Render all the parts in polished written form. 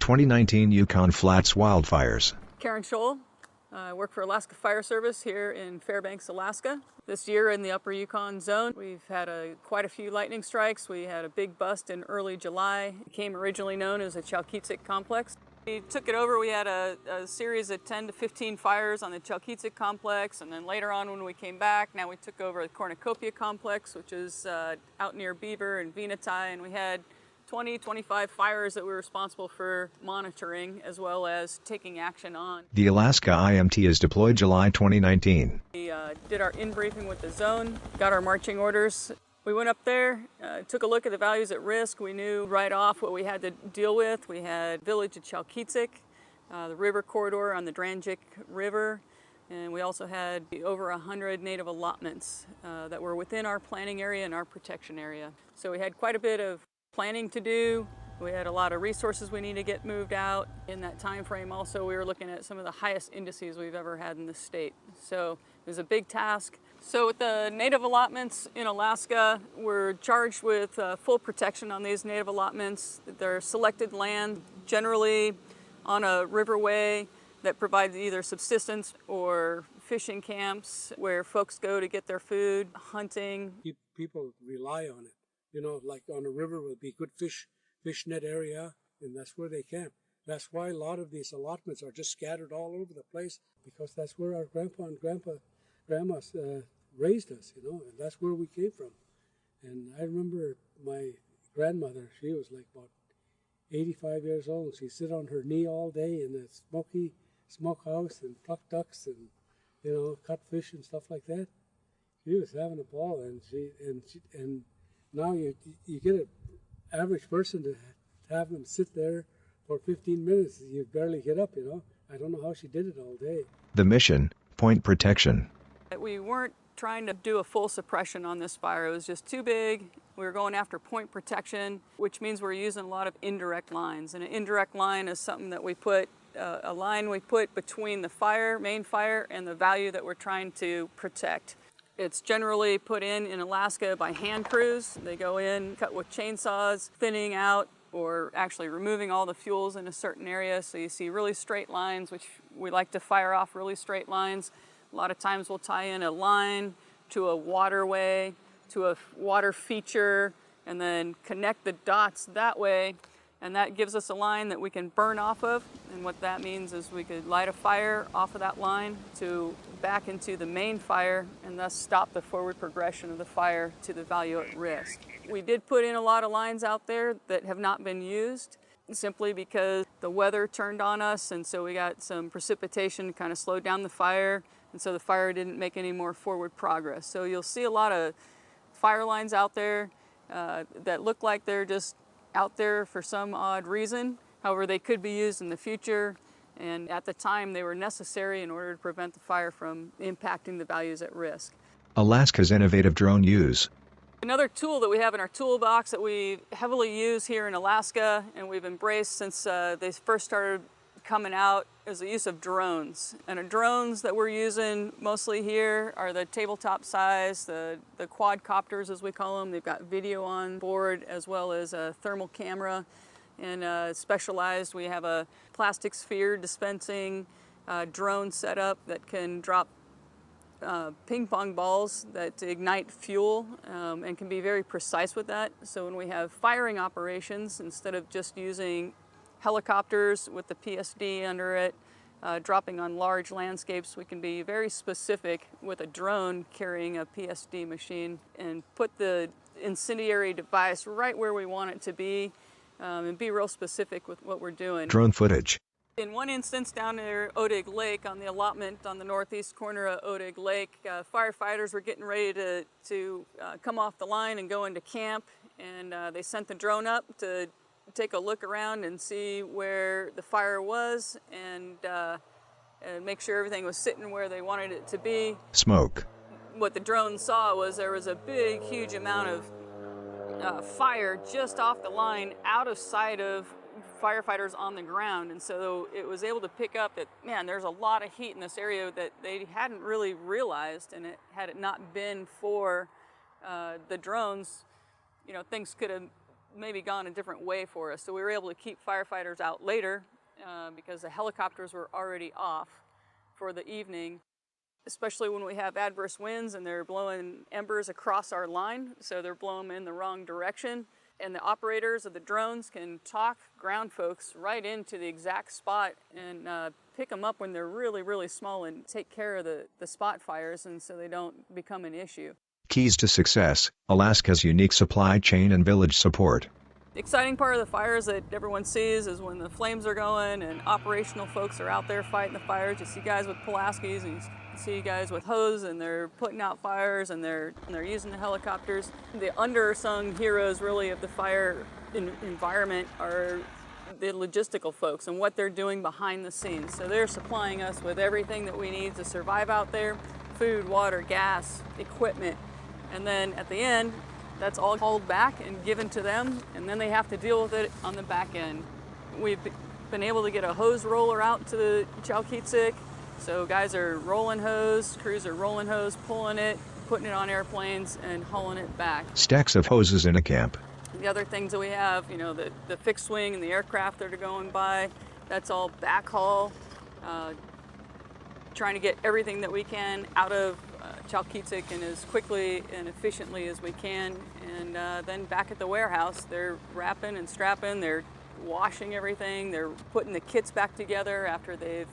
2019 Yukon Flats Wildfires. Karen Scholl. I work for Alaska Fire Service here in Fairbanks, Alaska. This year in the Upper Yukon zone, we've had quite a few lightning strikes. We had a big bust in early July. It became originally known as the Chalkyitsik Complex. We took it over. We had a series of 10 to 15 fires on the Chalkyitsik Complex, and then later on when we came back, now we took over the Cornucopia Complex, which is out near Beaver and Venetie, and we had 25 fires that we were responsible for monitoring as well as taking action on. The Alaska IMT is deployed July 2019. We did our in-briefing with the zone, got our marching orders. We went up there, took a look at the values at risk. We knew right off what we had to deal with. We had village of Chalkyitsik, the river corridor on the Interagency River, and we also had over 100 native allotments that were within our planning area and our protection area. So we had quite a bit of planning to do. We had a lot of resources we need to get moved out in that time frame. Also, we were looking at some of the highest indices we've ever had in the state. So it was a big task. So with the native allotments in Alaska, we're charged with full protection on these native allotments. They're selected land, generally on a riverway that provides either subsistence or fishing camps where folks go to get their food, hunting. People rely on it. You know, like on a river would be good fish net area, and that's where they camp. That's why a lot of these allotments are just scattered all over the place, because that's where our grandpa and grandma raised us, you know, and that's where we came from. And I remember my grandmother, she was like about 85 years old. She'd sit on her knee all day in a smoky smokehouse and pluck ducks and, you know, cut fish and stuff like that. She was having a ball, and now you get an average person to have them sit there for 15 minutes. You barely get up, you know. I don't know how she did it all day. The mission, point protection. We weren't trying to do a full suppression on this fire. It was just too big. We were going after point protection, which means we're using a lot of indirect lines. And an indirect line is something that we put, a line we put between the fire, main fire, and the value that we're trying to protect. It's generally put in Alaska by hand crews. They go in, cut with chainsaws, thinning out, or actually removing all the fuels in a certain area. So you see really straight lines, which we like to fire off really straight lines. A lot of times we'll tie in a line to a waterway, to a water feature, and then connect the dots that way. And that gives us a line that we can burn off of. And what that means is we could light a fire off of that line to back into the main fire and thus stop the forward progression of the fire to the value at risk. We did put in a lot of lines out there that have not been used simply because the weather turned on us, and so we got some precipitation kind of slowed down the fire, and so the fire didn't make any more forward progress. So you'll see a lot of fire lines out there that look like they're just out there for some odd reason. However, they could be used in the future, and at the time they were necessary in order to prevent the fire from impacting the values at risk. Alaska's innovative drone use. Another tool that we have in our toolbox that we heavily use here in Alaska and we've embraced since they first started coming out is the use of drones. And the drones that we're using mostly here are the tabletop size, the quadcopters as we call them. They've got video on board as well as a thermal camera. And specialized, we have a plastic sphere dispensing drone setup that can drop ping pong balls that ignite fuel and can be very precise with that. So when we have firing operations, instead of just using helicopters with the PSD under it, dropping on large landscapes, we can be very specific with a drone carrying a PSD machine and put the incendiary device right where we want it to be and be real specific with what we're doing. Drone footage. In one instance down near Odig Lake, on the allotment on the northeast corner of Odig Lake, firefighters were getting ready to come off the line and go into camp, and they sent the drone up to take a look around and see where the fire was and make sure everything was sitting where they wanted it to be. Smoke. What the drone saw was there was a big, huge amount of fire just off the line, out of sight of firefighters on the ground, and so it was able to pick up that, man, there's a lot of heat in this area that they hadn't really realized, and had it not been for the drones, you know, things could have maybe gone a different way for us. So we were able to keep firefighters out later because the helicopters were already off for the evening, especially when we have adverse winds and they're blowing embers across our line, so they're blowing them in the wrong direction. And the operators of the drones can talk ground folks right into the exact spot and pick them up when they're really, really small and take care of the spot fires, and so they don't become an issue. Keys to success: Alaska's unique supply chain and village support. The exciting part of the fires that everyone sees is when the flames are going and operational folks are out there fighting the fires. You see guys with Pulaskis and you see guys with hose, and they're putting out fires, and they're using the helicopters. The undersung heroes really of the fire environment are the logistical folks and what they're doing behind the scenes. So they're supplying us with everything that we need to survive out there: food, water, gas, equipment. And then at the end, that's all hauled back and given to them, and then they have to deal with it on the back end. We've been able to get a hose roller out to the Chalkyitsik, so guys are rolling hose, crews are rolling hose, pulling it, putting it on airplanes, and hauling it back. Stacks of hoses in a camp. The other things that we have, the fixed wing and the aircraft that are going by, that's all backhaul, trying to get everything that we can out of Chalkyitsik and as quickly and efficiently as we can. And then back at the warehouse, they're wrapping and strapping, they're washing everything, they're putting the kits back together after they've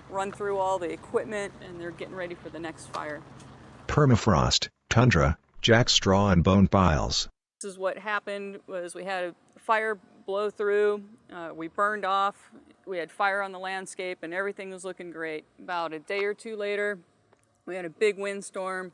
run through all the equipment, and they're getting ready for the next fire. Permafrost, tundra, jack straw and bone piles. This is what happened. Was we had a fire blow through, we burned off, we had fire on the landscape, and everything was looking great. About a day or two later, we had a big windstorm,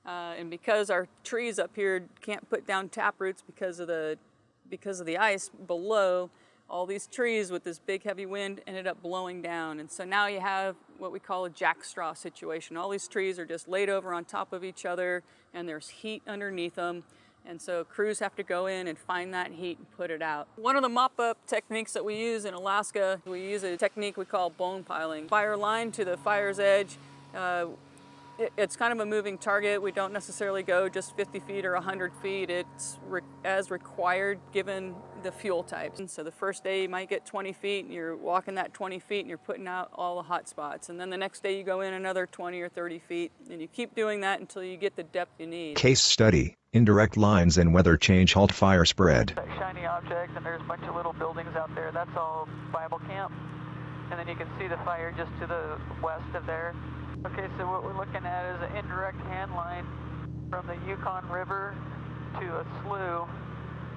and because our trees up here can't put down taproots because of the ice below, all these trees with this big heavy wind ended up blowing down. And so now you have what we call a jackstraw situation. All these trees are just laid over on top of each other, and there's heat underneath them. And so crews have to go in and find that heat and put it out. One of the mop-up techniques that we use in Alaska, we use a technique we call bone piling. Fire line to the fire's edge. It's kind of a moving target. We don't necessarily go just 50 feet or 100 feet. It's as required given the fuel types. So the first day you might get 20 feet and you're walking that 20 feet and you're putting out all the hot spots. And then the next day you go in another 20 or 30 feet, and you keep doing that until you get the depth you need. Case study: indirect lines and weather change halt fire spread. That shiny object, and there's a bunch of little buildings out there. That's all Bible camp. And then you can see the fire just to the west of there. Okay, so what we're looking at is an indirect hand line from the Yukon River to a slough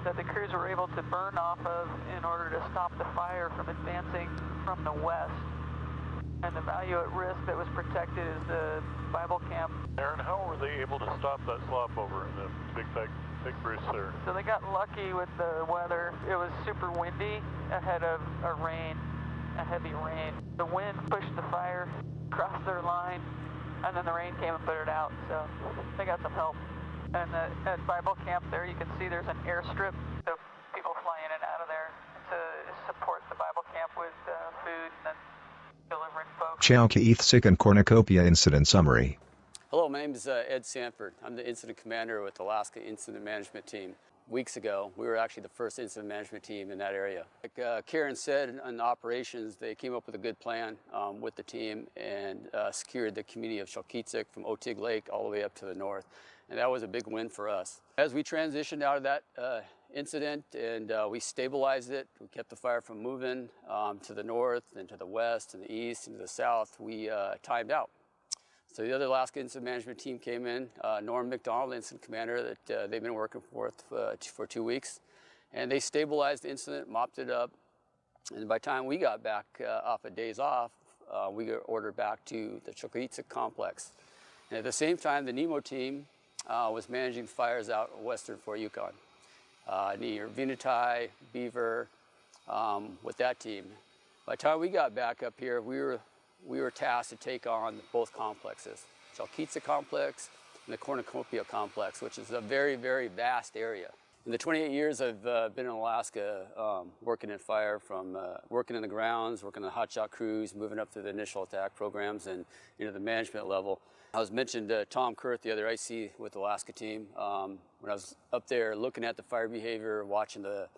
that the crews were able to burn off of in order to stop the fire from advancing from the west. And the value at risk that was protected is the Bible camp. Aaron, how were they able to stop that slop over in the big bridge there? So they got lucky with the weather. It was super windy ahead of a heavy rain. The wind pushed the fire across their line, and then the rain came and put it out, so they got some help. And at Bible camp there, you can see there's an airstrip of people flying in and out of there to support the Bible camp with food and then delivering folks. Chalkyitsik and Cornucopia Incident Summary. Hello, my name is Ed Sanford. I'm the incident commander with the Alaska Incident Management Team. Weeks ago, we were actually the first incident management team in that area. Like Karen said, in operations, they came up with a good plan with the team and secured the community of Chalkyitsik from Otig Lake all the way up to the north. And that was a big win for us. As we transitioned out of that incident and we stabilized it, we kept the fire from moving to the north and to the west and the east and to the south, we timed out. So the other Alaska Incident Management Team came in, Norm McDonald, Incident Commander, that they've been working for 2 weeks. And they stabilized the incident, mopped it up. And by the time we got back off of days off, we got ordered back to the Chalkyitsik complex. And at the same time, the NEMO team was managing fires out in western Fort Yukon, near Venetie, Beaver, with that team. By the time we got back up here, we were tasked to take on both complexes, Chalkyitsik complex and the Cornucopia complex, which is a very, very vast area. In the 28 years I've been in Alaska, working in fire, from working in the grounds, working on the hotshot crews, moving up through the initial attack programs and into the management level. I was mentioned Tom Kurth, the other IC with the Alaska team. When I was up there looking at the fire behavior, watching the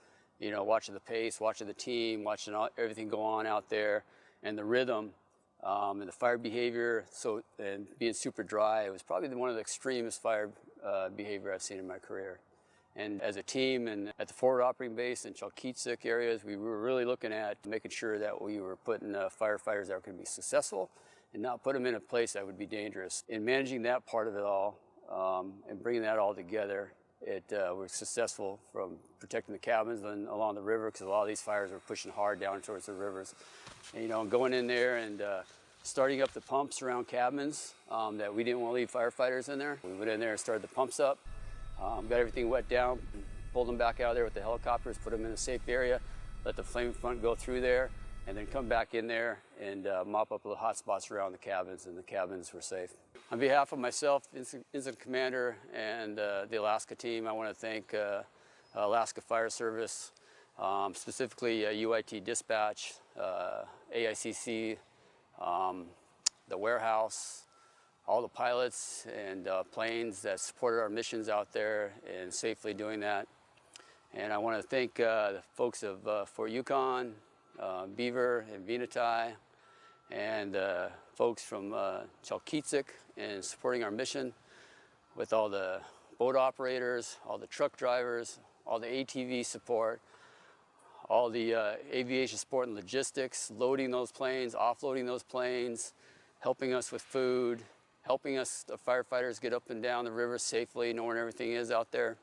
pace, watching the team, watching everything go on out there, and the rhythm and the fire behavior. And being super dry, it was probably one of the extremest fire behavior I've seen in my career. And as a team and at the forward operating base and Chalkyitsik areas, we were really looking at making sure that we were putting firefighters that were going to be successful and not put them in a place that would be dangerous. In managing that part of it all and bringing that all together, we're successful from protecting the cabins and along the river, because a lot of these fires were pushing hard down towards the rivers. And, going in there and starting up the pumps around cabins that we didn't want to leave firefighters in there. We went in there and started the pumps up. Got everything wet down, pulled them back out of there with the helicopters, put them in a safe area, let the flame front go through there, and then come back in there and mop up the hot spots around the cabins, and the cabins were safe. On behalf of myself, Incident Commander, and the Alaska team, I want to thank Alaska Fire Service, specifically UIT Dispatch, AICC, the warehouse, all the pilots and planes that supported our missions out there and safely doing that. And I want to thank the folks of Fort Yukon, Beaver and Venetie, and folks from Chalkyitsik and supporting our mission, with all the boat operators, all the truck drivers, all the ATV support, all the aviation support and logistics, loading those planes, offloading those planes, helping us with food, helping us, the firefighters, get up and down the river safely, knowing everything is out there.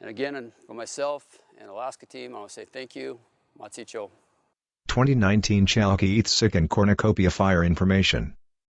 And again, for myself and Alaska team, I want to say thank you. Matsicho. 2019 Chalkyitsik and Cornucopia Fire Information.